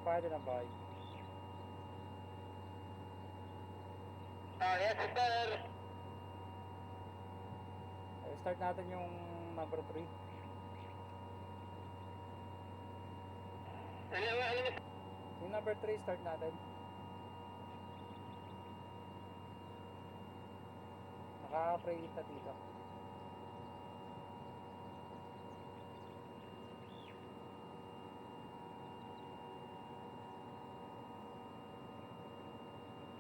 Pwede na ba? Yes, sir. Start natin yung number 3. Ano? Yung number 3, start natin. Naka-preheat na dito.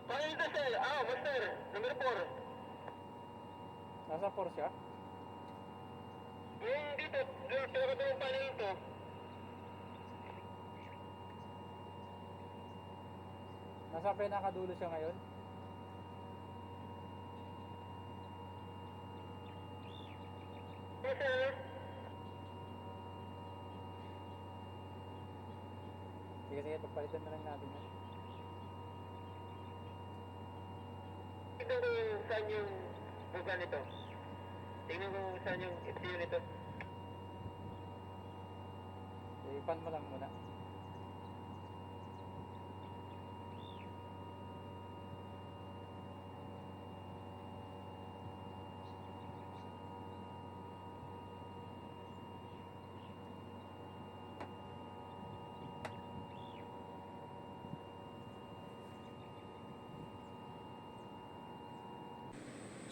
Ano ito, sir? Master. Number 4. Nasa 4 siya. Yung dito, pero ito yung panel ito. Nasa pinakadulo siya ngayon. Yes, sir. Sige, pagpalitan na lang natin yan. Tingnan ko yung saan yung buga nito. Tingnan ko saan yung FCU nito. Ipan mo lang muna.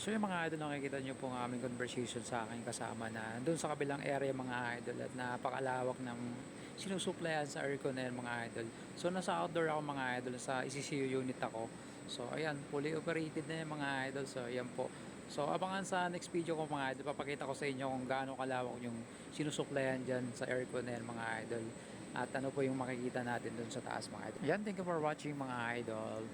So yung mga idol, nakikita nyo po ang aming conversation sa aking kasama na doon sa kabilang area mga idol, at napakalawak ng sinusuplayan sa aircon na yan mga idol. So nasa outdoor ako mga idol, sa ECCU unit ako. So ayan, fully operated na yan mga idol. So ayan po. So abangan sa next video ko mga idol, papakita ko sa inyo kung gaano kalawak yung sinusuplayan dyan sa aircon na yan mga idol. At ano po yung makikita natin doon sa taas mga idol. Yan, thank you for watching mga idol.